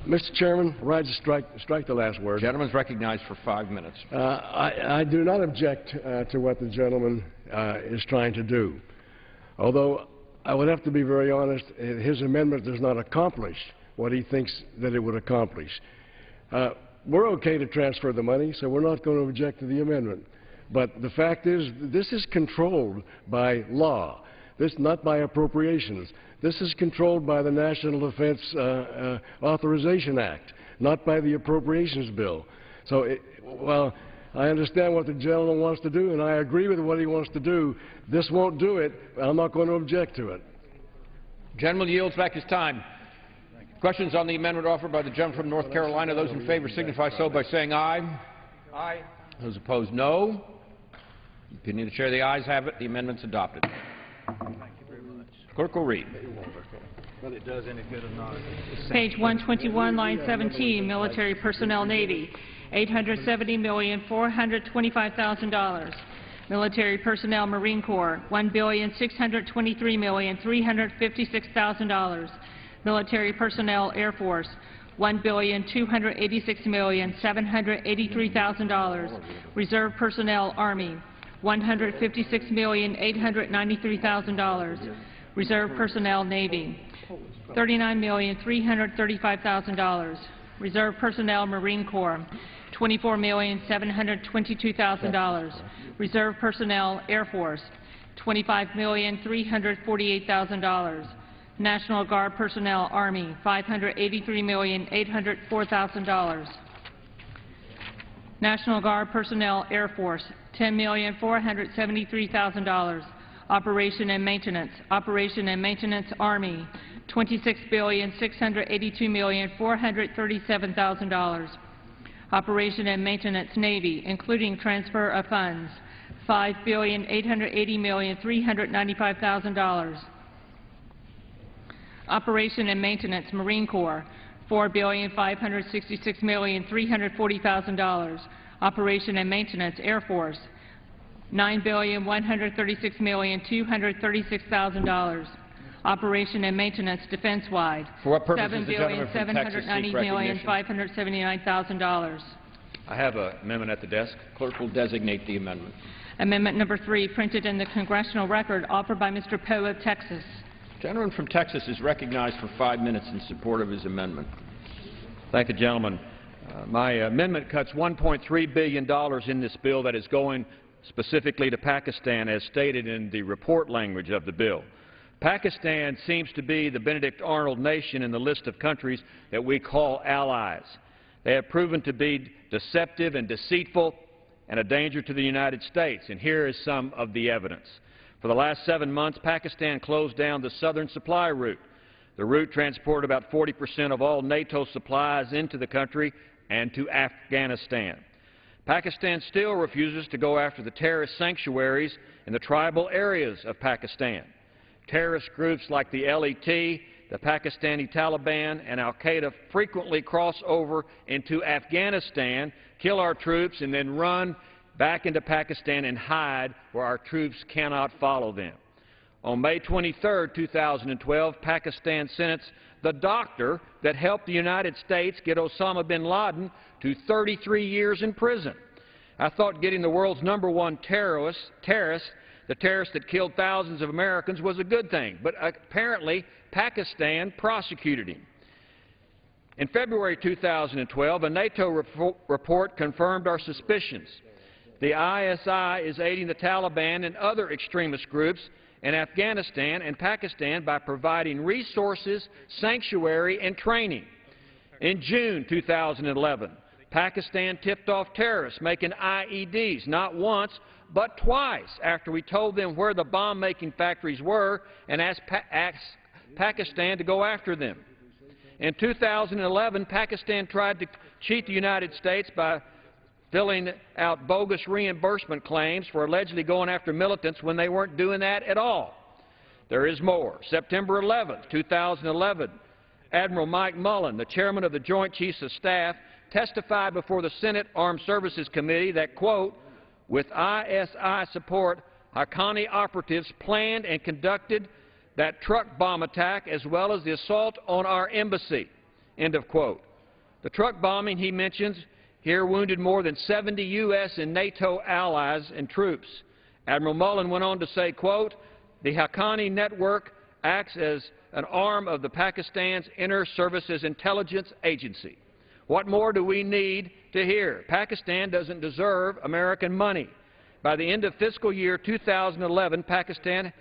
Mr. Chairman, right to strike the last word. Gentleman's recognized for 5 minutes. I do not object to what the gentleman is trying to do, although I would have to be very honest, his amendment does not accomplish what he thinks that it would accomplish. We're okay to transfer the money, so we're not going to object to the amendment. But the fact is, this is controlled by law. This not by appropriations. This is controlled by the National Defense Authorization Act, not by the appropriations bill. So, while I understand what the gentleman wants to do, and I agree with what he wants to do, this won't do it. I'm not going to object to it. Gentleman yields back his time. Questions on the amendment offered by the gentleman from North Carolina? Those in favor signify so by saying aye. Aye. Those opposed, no. Opinion of the chair, the ayes have it. The amendment's adopted. Clerk will read. Whether it does any good or not. Page 121, line 17, Military Personnel Navy, $870,425,000. Military Personnel Marine Corps, $1,623,356,000. Military Personnel Air Force, $1,286,783,000. Reserve Personnel Army, $156,893,000. Reserve Personnel Navy, $39,335,000. Reserve Personnel Marine Corps, $24,722,000. Reserve Personnel Air Force, $25,348,000. National Guard Personnel Army, $583,804,000. National Guard Personnel Air Force, $10,473,000. Operation and Maintenance Army, $26,682,437,000. Operation and Maintenance Navy, including transfer of funds, $5,880,395,000. Operation and Maintenance Marine Corps, $4,566,340,000. Operation and Maintenance Air Force, $9,136,236,000. Operation and Maintenance Defense-wide, $7,790,579,000. I have an amendment at the desk. Clerk will designate the amendment. Amendment number 3, printed in the Congressional Record, offered by Mr. Poe of Texas. The gentleman from Texas is recognized for 5 minutes in support of his amendment. Thank you, gentlemen. My amendment cuts $1.3 billion in this bill that is going specifically to Pakistan, as stated in the report language of the bill. Pakistan seems to be the Benedict Arnold nation in the list of countries that we call allies. They have proven to be deceptive and deceitful and a danger to the United States, and here is some of the evidence. For the last 7 months, Pakistan closed down the southern supply route. The route transported about 40% of all NATO supplies into the country and to Afghanistan. Pakistan still refuses to go after the terrorist sanctuaries in the tribal areas of Pakistan. Terrorist groups like the LET, the Pakistani Taliban, and al-Qaeda frequently cross over into Afghanistan, kill our troops, and then run back into Pakistan and hide where our troops cannot follow them. On May 23, 2012, Pakistan sentenced the doctor that helped the United States get Osama bin Laden to 33 years in prison. I thought getting the world's #1 terrorist, the terrorist that killed thousands of Americans, was a good thing, but apparently Pakistan prosecuted him. In February 2012, a NATO report confirmed our suspicions. The ISI is aiding the Taliban and other extremist groups in Afghanistan and Pakistan by providing resources, sanctuary, and training. In June 2011, Pakistan tipped off terrorists making IEDs not once but twice after we told them where the bomb-making factories were and asked Pakistan to go after them. In 2011, Pakistan tried to cheat the United States by filling out bogus reimbursement claims for allegedly going after militants when they weren't doing that at all. There is more. September 11, 2011, Admiral Mike Mullen, the chairman of the Joint Chiefs of Staff, testified before the Senate Armed Services Committee that, quote, with ISI support, Haqqani operatives planned and conducted that truck bomb attack as well as the assault on our embassy, end of quote. The truck bombing he mentions here wounded more than 70 U.S. and NATO allies and troops. Admiral Mullen went on to say, quote, the Haqqani network acts as an arm of the Pakistan's Inter Services Intelligence Agency. What more do we need to hear? Pakistan doesn't deserve American money. By the end of fiscal year 2011, Pakistan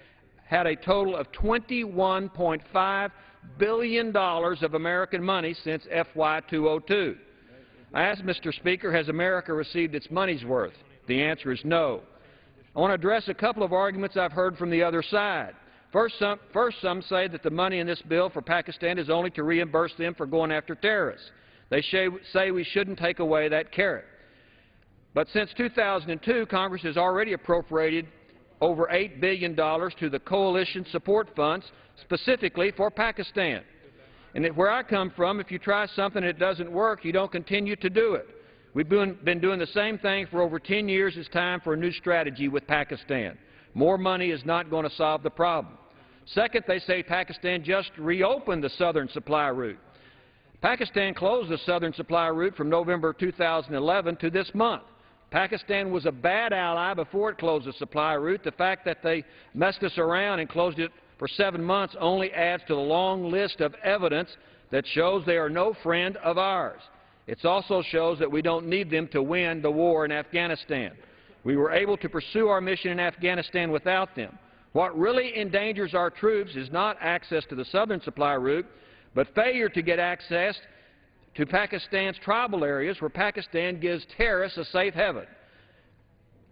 had a total of $21.5 billion of American money since FY 2002. I asked Mr. Speaker, has America received its money's worth? The answer is no. I want to address a couple of arguments I've heard from the other side. First, some say that the money in this bill for Pakistan is only to reimburse them for going after terrorists. They say we shouldn't take away that carrot. But since 2002, Congress has already appropriated over $8 billion to the coalition support funds specifically for Pakistan. And where I come from, if you try something and it doesn't work, you don't continue to do it. We've been doing the same thing for over 10 years. It's time for a new strategy with Pakistan. More money is not going to solve the problem. Second, they say Pakistan just reopened the southern supply route. Pakistan closed the southern supply route from November 2011 to this month. Pakistan was a bad ally before it closed the supply route. The fact that they messed us around and closed it for 7 months only adds to the long list of evidence that shows they are no friend of ours. It also shows that we don't need them to win the war in Afghanistan. We were able to pursue our mission in Afghanistan without them. What really endangers our troops is not access to the southern supply route, but failure to get access to Pakistan's tribal areas where Pakistan gives terrorists a safe haven.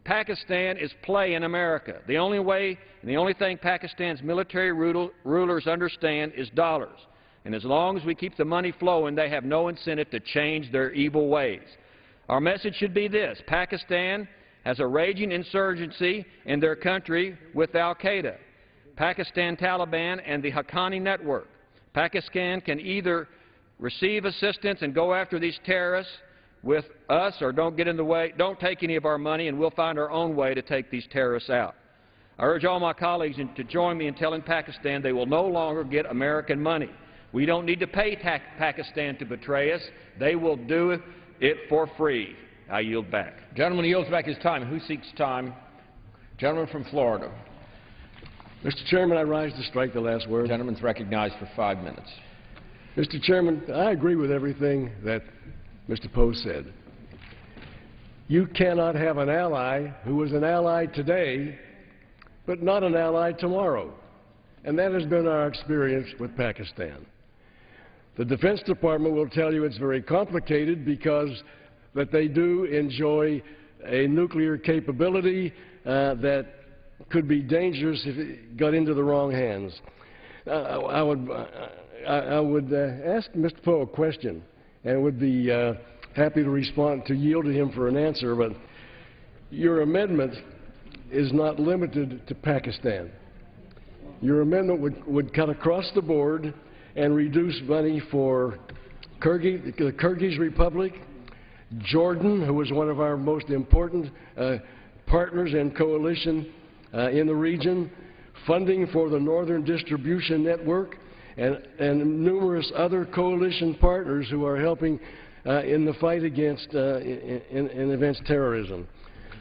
Pakistan is play in America. The only way and the only thing Pakistan's military rulers understand is dollars. And as long as we keep the money flowing, they have no incentive to change their evil ways. Our message should be this: Pakistan has a raging insurgency in their country with al-Qaeda, Pakistan Taliban, and the Haqqani network. Pakistan can either receive assistance and go after these terrorists with us, or don't get in the way, don't take any of our money, and we'll find our own way to take these terrorists out. I urge all my colleagues to join me in telling Pakistan they will no longer get American money. We don't need to pay Pakistan to betray us. They will do it for free. I yield back. Gentleman yields back his time. Who seeks time? Gentleman from Florida. Mr. Chairman, I rise to strike the last word. Gentleman's recognized for 5 minutes. Mr. Chairman, I agree with everything that Mr. Poe said. You cannot have an ally who is an ally today, but not an ally tomorrow. And that has been our experience with Pakistan. The Defense Department will tell you it's very complicated because that they do enjoy a nuclear capability that could be dangerous if it got into the wrong hands. I would ask Mr. Poe a question and would be happy to respond, to yield to him for an answer, but your amendment is not limited to Pakistan. Your amendment would cut across the board and reduce money for the Kyrgyz Republic, Jordan, who is one of our most important partners and coalition in the region, funding for the Northern Distribution Network, and numerous other coalition partners who are helping in the fight against terrorism.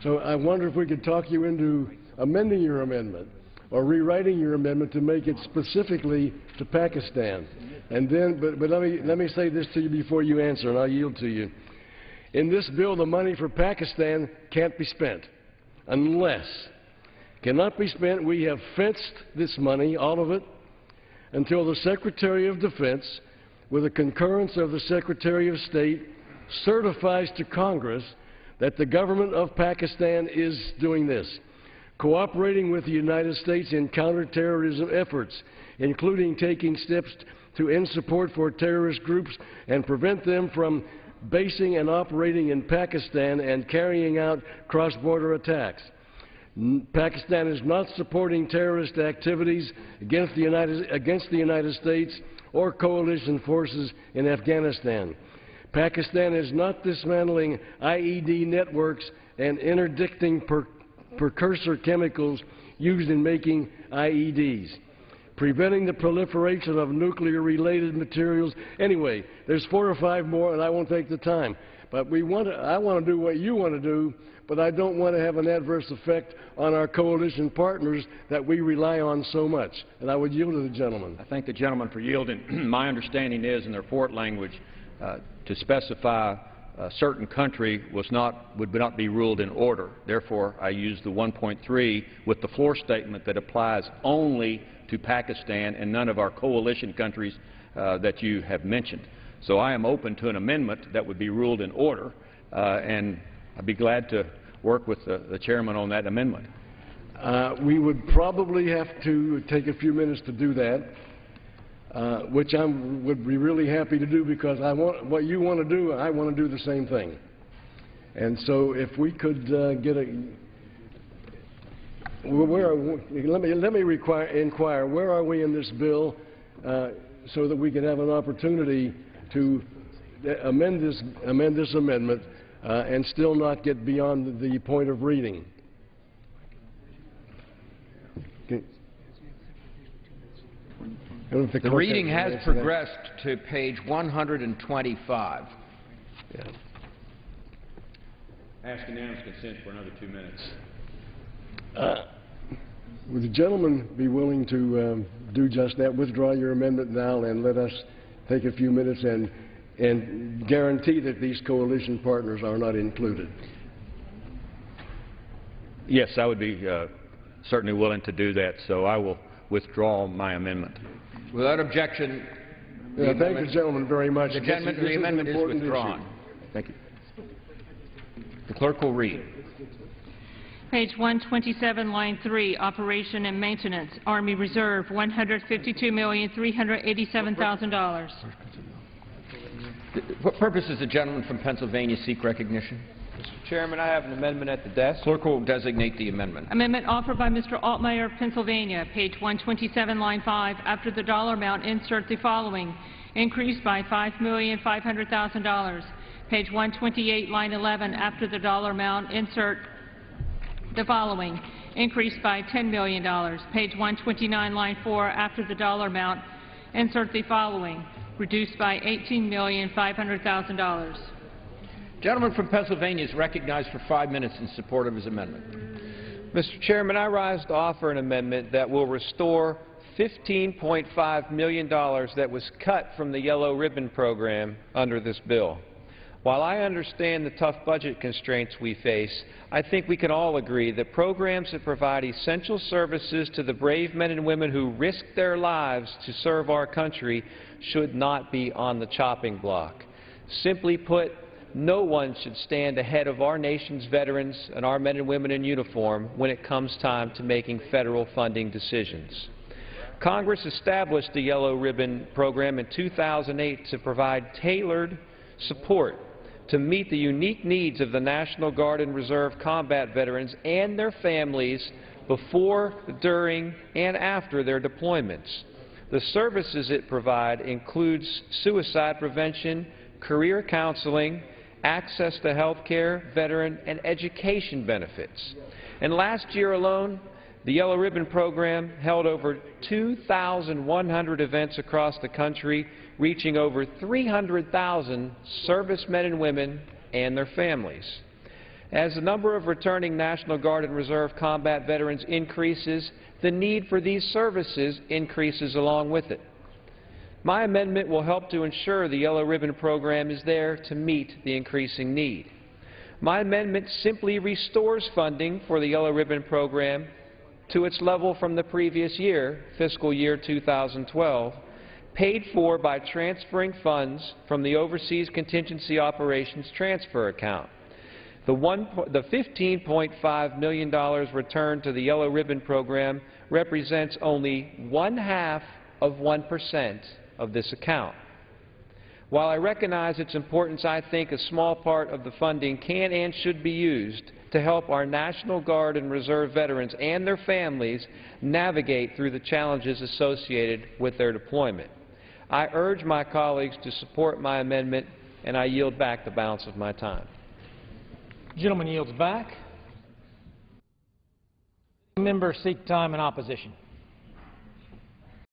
So I wonder if we could talk you into amending your amendment or rewriting your amendment to make it specifically to Pakistan. And then, but let me say this to you before you answer, and I'll yield to you. In this bill, the money for Pakistan can't be spent unless, cannot be spent. We have fenced this money, all of it, until the Secretary of Defense, with the concurrence of the Secretary of State, certifies to Congress that the government of Pakistan is doing this, cooperating with the United States in counterterrorism efforts, including taking steps to end support for terrorist groups and prevent them from basing and operating in Pakistan and carrying out cross-border attacks. Pakistan is not supporting terrorist activities against the United States or coalition forces in Afghanistan. Pakistan is not dismantling IED networks and interdicting precursor chemicals used in making IEDs, preventing the proliferation of nuclear-related materials. Anyway, there's 4 or 5 more, and I won't take the time. But I want to do what you want to do, but I don't want to have an adverse effect on our coalition partners that we rely on so much. And I would yield to the gentleman. I thank the gentleman for yielding. My understanding is, in the report language, to specify a certain country would not be ruled in order. Therefore, I use the 1.3 with the floor statement that applies only to Pakistan and none of our coalition countries that you have mentioned. So I am open to an amendment that would be ruled in order, and I'd be glad to work with the chairman on that amendment. We would probably have to take a few minutes to do that, which I would be really happy to do, because what you want to do, I want to do the same thing. And so if we could get a... let me inquire, where are we in this bill so that we can have an opportunity to amend this amendment and still not get beyond the point of reading? The reading has progressed to page 125. Yeah. Ask unanimous consent for another 2 minutes. Would the gentleman be willing to do just that? Withdraw your amendment now and let us take a few minutes and guarantee that these coalition partners are not included. Yes, I would be certainly willing to do that, so I will withdraw my amendment. Without objection, thank the gentleman very much. The amendment is withdrawn. Thank you. The clerk will read. Page 127, line 3, Operation and Maintenance, Army Reserve, $152,387,000. What purpose does the gentleman from Pennsylvania seek recognition? Mr. Chairman, I have an amendment at the desk. Clerk will designate the amendment. Amendment offered by Mr. Altmeyer of Pennsylvania, page 127, line 5. After the dollar amount, insert the following: increased by $5,500,000. Page 128, line 11. After the dollar amount, insert the following: increased by $10 million. Page 129, line 4. After the dollar amount, insert the following: reduced by $18,500,000. Gentleman from Pennsylvania is recognized for 5 minutes in support of his amendment. Mr. Chairman, I rise to offer an amendment that will restore $15.5 million that was cut from the Yellow Ribbon program under this bill. While I understand the tough budget constraints we face, I think we can all agree that programs that provide essential services to the brave men and women who risk their lives to serve our country should not be on the chopping block. Simply put, no one should stand ahead of our nation's veterans and our men and women in uniform when it comes time to making federal funding decisions. Congress established the Yellow Ribbon program in 2008 to provide tailored support to meet the unique needs of the National Guard and Reserve combat veterans and their families before, during, and after their deployments. The services it provides includes suicide prevention, career counseling, access to health care, veteran, and education benefits. And last year alone, the Yellow Ribbon program held over 2,100 events across the country, reaching over 300,000 servicemen and women and their families. As the number of returning National Guard and Reserve combat veterans increases, the need for these services increases along with it. My amendment will help to ensure the Yellow Ribbon program is there to meet the increasing need. My amendment simply restores funding for the Yellow Ribbon program to its level from the previous year, fiscal year 2012, paid for by transferring funds from the Overseas Contingency Operations Transfer Account. The $15.5 million returned to the Yellow Ribbon program represents only 0.5% of this account. While I recognize its importance, I think a small part of the funding can and should be used to help our National Guard and Reserve veterans and their families navigate through the challenges associated with their deployment. I urge my colleagues to support my amendment, and I yield back the balance of my time. The gentleman yields back. Members seek time in opposition.